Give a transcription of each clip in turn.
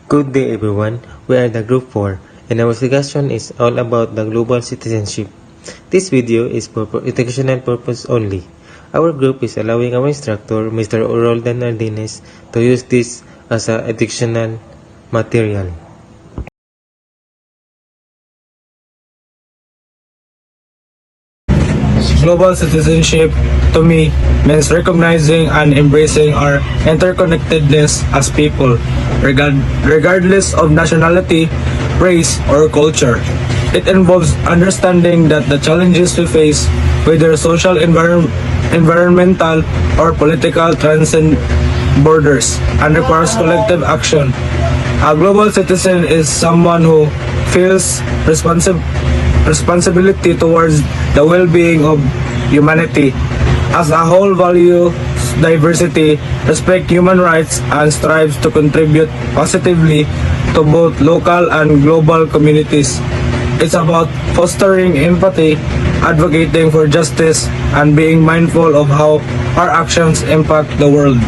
Good day everyone, we are the Group 4 and our discussion is all about the global citizenship. This video is for educational purpose only. Our group is allowing our instructor, Mr. Roldan Ardines, to use this as an educational material. Global citizenship, to me, means recognizing and embracing our interconnectedness as people, regardless of nationality, race, or culture. It involves understanding that the challenges we face, whether social, environmental, or political, transcend borders and requires collective action. A global citizen is someone who feels responsibility towards the well-being of humanity as a whole, values diversity, respect human rights, and strives to contribute positively to both local and global communities. It's about fostering empathy, advocating for justice, and being mindful of how our actions impact the world.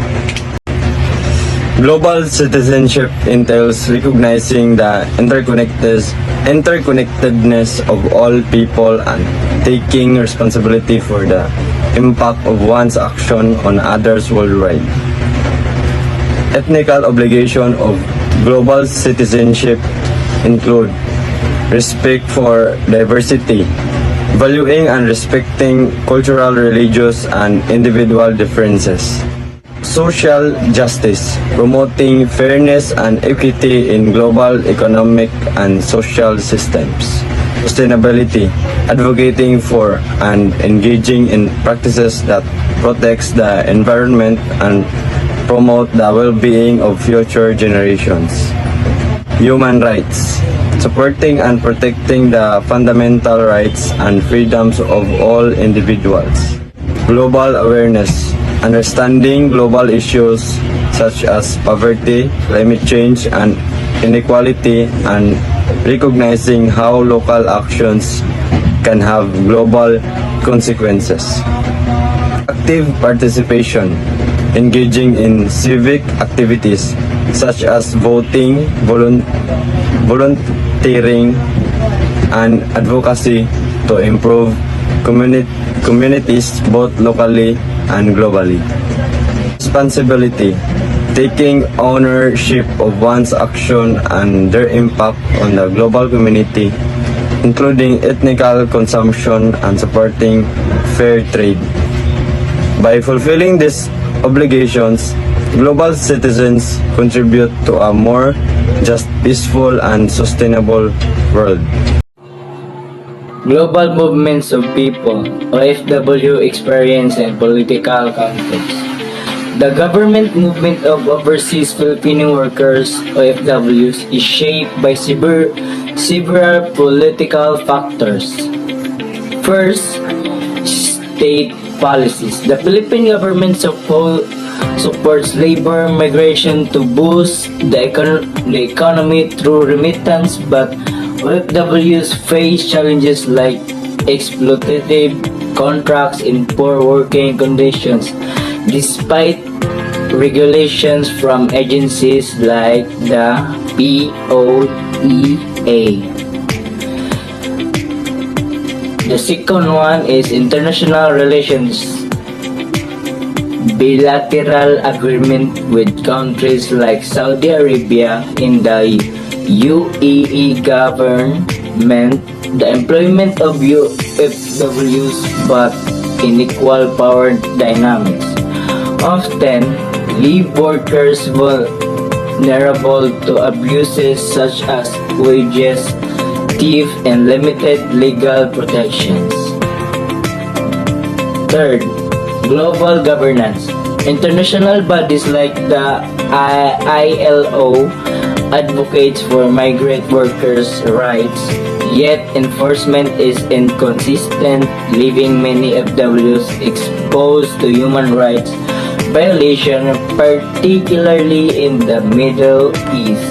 Global citizenship entails recognizing the interconnectedness of all people and taking responsibility for the impact of one's action on others worldwide. Ethical obligation of global citizenship include respect for diversity, valuing and respecting cultural, religious, and individual differences. Social justice, promoting fairness and equity in global economic and social systems. Sustainability, advocating for and engaging in practices that protects the environment and promote the well-being of future generations. Human rights, supporting and protecting the fundamental rights and freedoms of all individuals. Global awareness, understanding global issues such as poverty, climate change, and inequality, and recognizing how local actions can have global consequences. Active participation, engaging in civic activities such as voting, volunteering, and advocacy to improve communities both locally and globally. Responsibility, taking ownership of one's action and their impact on the global community, including ethical consumption and supporting fair trade. By fulfilling these obligations, global citizens contribute to a more just, peaceful, and sustainable world. Global movements of people, OFW, experience and political context. The government movement of overseas Filipino workers, OFWs, is shaped by several political factors. First, state policies. The Philippine government supports labor migration to boost the economy through remittance, but OFWs face challenges like exploitative contracts in poor working conditions, despite regulations from agencies like the POEA. The second one is international relations. Bilateral agreement with countries like Saudi Arabia in the UAE government, the employment of UFWs, but unequal power dynamics. Often, leave workers vulnerable to abuses such as wages, theft, and limited legal protections. Third, global governance. International bodies like the ILO advocates for migrant workers' rights, yet enforcement is inconsistent, leaving many FWs exposed to human rights violations, particularly in the Middle East.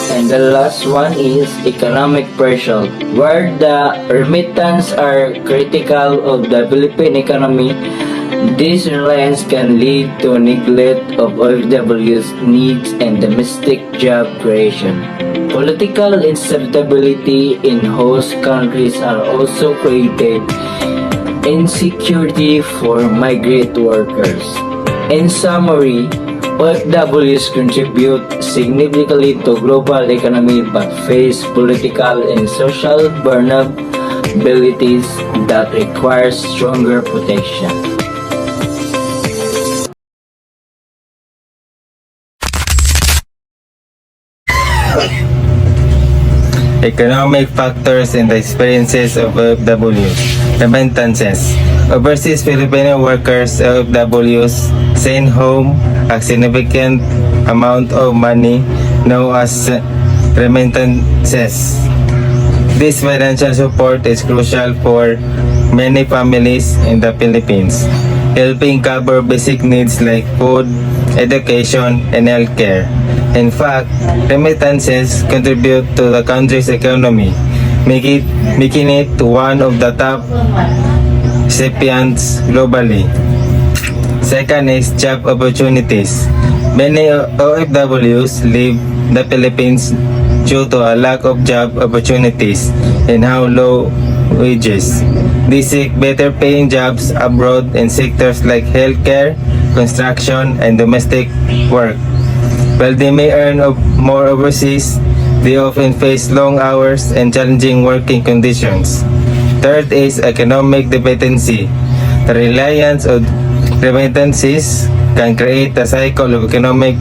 And the last one is economic pressure, where the remittance are critical of the Philippine economy. This reliance can lead to neglect of OFW's needs and domestic job creation. Political instability in host countries are also created insecurity for migrant workers. In summary, OFWs contribute significantly to global economy but face political and social vulnerabilities that require stronger protection. Economic factors and the experiences of OFWs. Remittances. Overseas Filipino workers OFWs send home a significant amount of money known as remittances. This financial support is crucial for many families in the Philippines, helping cover basic needs like food, education, and healthcare. In fact, remittances contribute to the country's economy, making it one of the top recipients globally. Second is job opportunities. Many OFWs leave the Philippines due to a lack of job opportunities and how low wages. They seek better paying jobs abroad in sectors like healthcare, construction, and domestic work. While they may earn more overseas, they often face long hours and challenging working conditions. Third is economic dependency. The reliance on remittances can create a cycle of economic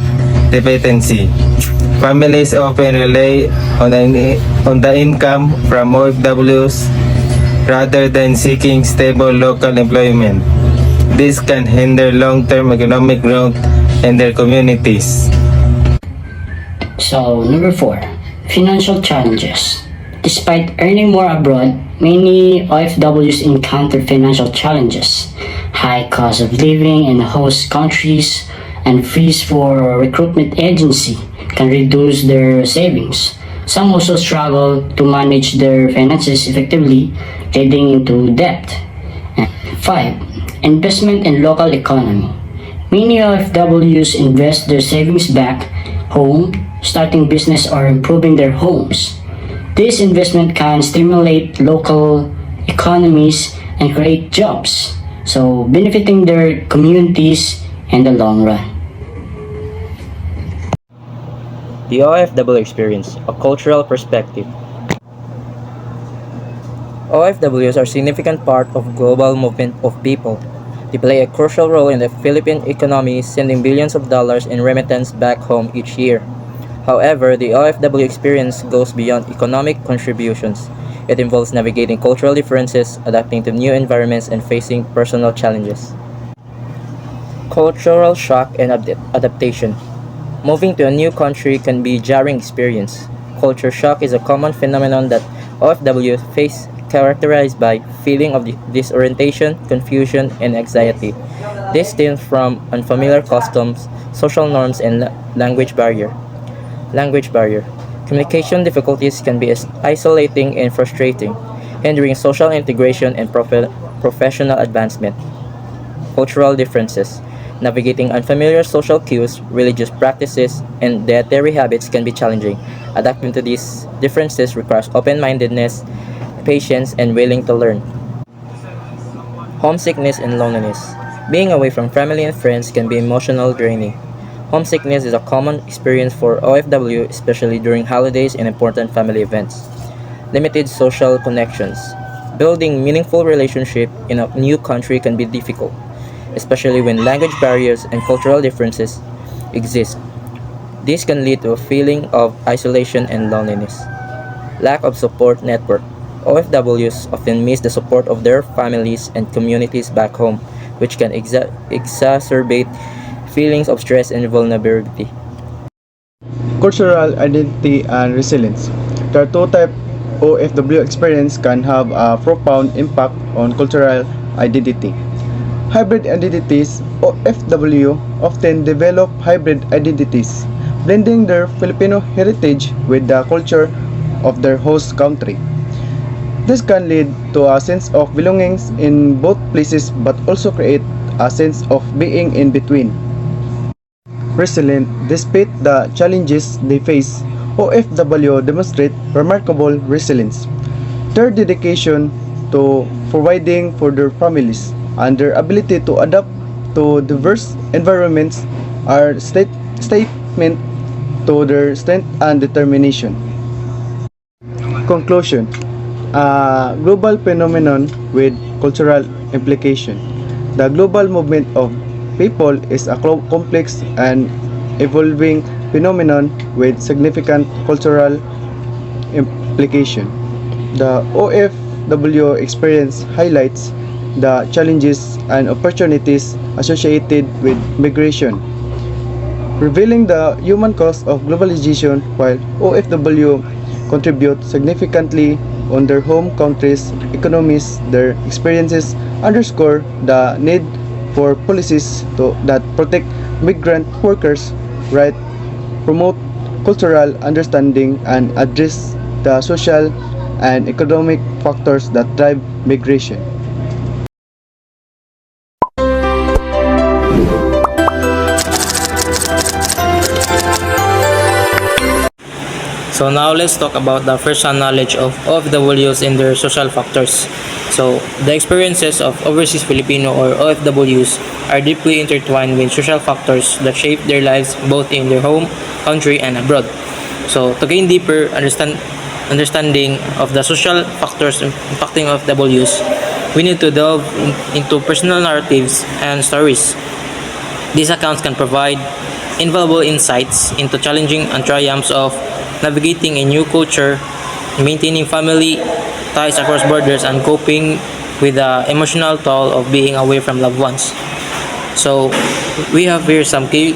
dependency. Families often rely on the income from OFWs rather than seeking stable local employment. This can hinder long-term economic growth in their communities. So, number 4, financial challenges. Despite earning more abroad, many OFWs encounter financial challenges. High cost of living in host countries and fees for recruitment agency can reduce their savings. Some also struggle to manage their finances effectively, leading into debt. 5. Investment in local economy. Many OFWs invest their savings back home, starting business or improving their homes. This investment can stimulate local economies and create jobs, so benefiting their communities in the long run. The OFW experience, a cultural perspective. OFWs are a significant part of global movement of people. They play a crucial role in the Philippine economy, sending billions of dollars in remittance back home each year. However, the OFW experience goes beyond economic contributions. It involves navigating cultural differences, adapting to new environments, and facing personal challenges. Cultural shock and adaptation. Moving to a new country can be a jarring experience. Culture shock is a common phenomenon that OFW face, characterized by feeling of disorientation, confusion, and anxiety. This stems from unfamiliar customs, social norms, and language barrier. Communication difficulties can be isolating and frustrating, hindering social integration and professional advancement. Cultural differences. Navigating unfamiliar social cues, religious practices, and dietary habits can be challenging. Adapting to these differences requires open-mindedness, patience, and willing to learn. Homesickness and loneliness. Being away from family and friends can be emotional draining. Homesickness is a common experience for OFW, especially during holidays and important family events. Limited social connections. Building meaningful relationships in a new country can be difficult, especially when language barriers and cultural differences exist. This can lead to a feeling of isolation and loneliness. Lack of support network. OFWs often miss the support of their families and communities back home, which can exacerbate feelings of stress and vulnerability. Cultural identity and resilience. The two-type OFW experience can have a profound impact on cultural identity. Hybrid identities, OFW, often develop hybrid identities, blending their Filipino heritage with the culture of their host country. This can lead to a sense of belonging in both places but also create a sense of being in between. Resilient despite the challenges they face, OFW demonstrate remarkable resilience. Their dedication to providing for their families and their ability to adapt to diverse environments are statement to their strength and determination. Conclusion: a global phenomenon with cultural implication. The global movement of people is a complex and evolving phenomenon with significant cultural implication. The OFW experience highlights the challenges and opportunities associated with migration, revealing the human cost of globalization. While OFW contribute significantly on their home countries' economies, their experiences underscore the need for policies that protect migrant workers' rights, promote cultural understanding, and address the social and economic factors that drive migration. So now let's talk about the first-hand knowledge of OFWs and their social factors. So the experiences of overseas Filipino or OFWs are deeply intertwined with social factors that shape their lives both in their home country and abroad. So to gain deeper understanding of the social factors impacting OFWs, we need to delve into personal narratives and stories. These accounts can provide invaluable insights into challenging and triumphs of navigating a new culture, maintaining family ties across borders, and coping with the emotional toll of being away from loved ones. So, we have here some key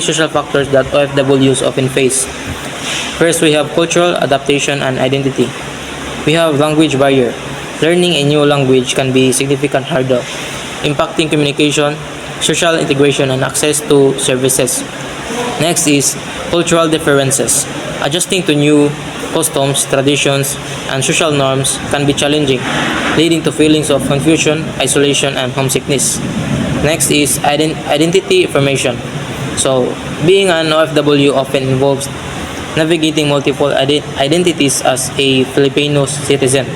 social factors that OFWs often face. First, we have cultural adaptation and identity. We have language barrier. Learning a new language can be a significant hurdle, impacting communication, social integration, and access to services. Next is cultural differences. Adjusting to new customs, traditions, and social norms can be challenging, leading to feelings of confusion, isolation, and homesickness. Next is identity formation. So, being an OFW often involves navigating multiple identities as a Filipino citizen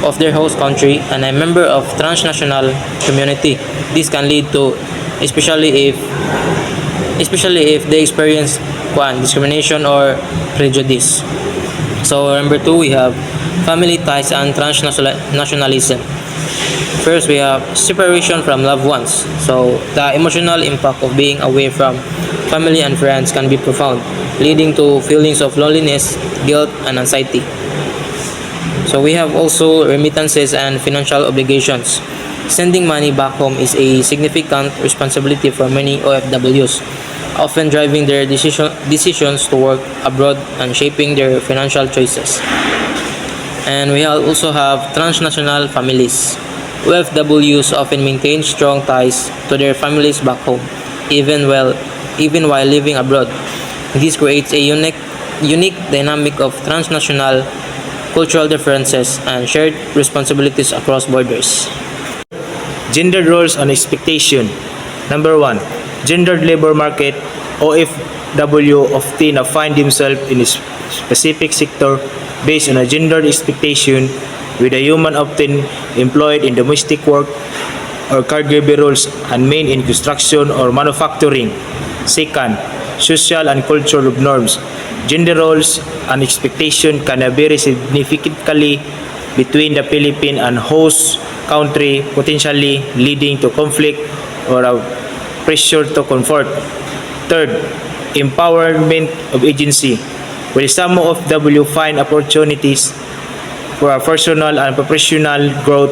of their host country and a member of transnational community. This can lead to, especially if they experience discrimination or prejudice. So number two, we have family ties and transnationalism. First, we have separation from loved ones. So the emotional impact of being away from family and friends can be profound, leading to feelings of loneliness, guilt, and anxiety. So we have also remittances and financial obligations. Sending money back home is a significant responsibility for many OFWs, often driving their decisions to work abroad and shaping their financial choices. And we also have transnational families. OFWs often maintain strong ties to their families back home, even while living abroad. This creates a unique dynamic of transnational cultural differences and shared responsibilities across borders. Gender roles and expectation. Number 1. Gendered labor market. OFW often find themselves in a specific sector based on a gendered expectation, with a human often employed in domestic work or caregiver roles and men in construction or manufacturing. Second, social and cultural norms. Gender roles and expectation can vary significantly between the Philippines and host country, potentially leading to conflict or a pressure to convert. Third, empowerment of agency. While some of W find opportunities for personal and professional growth,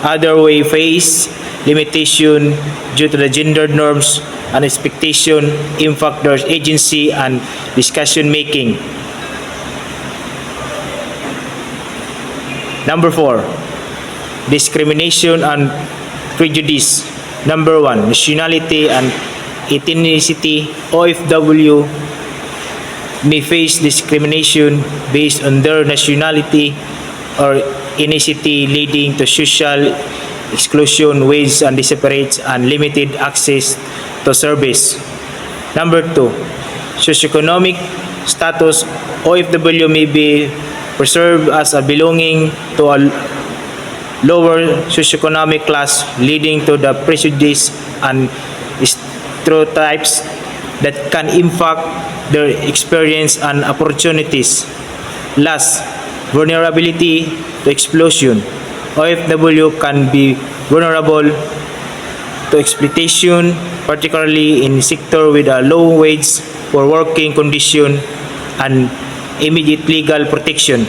others may face limitation due to the gender norms and expectation impact their agency and discussion making. Number 4, discrimination and prejudice. Number 1, nationality and ethnicity. OFW may face discrimination based on their nationality or ethnicity, leading to social exclusion, wage and disparities, and limited access to service. Number 2, socioeconomic status. OFW may be preserved as a belonging to a lower socioeconomic class, leading to the prejudice and stereotypes that can impact their experience and opportunities. Last, vulnerability to explosion. OFW can be vulnerable to exploitation, particularly in sector with a low wage or working condition and immediate legal protection.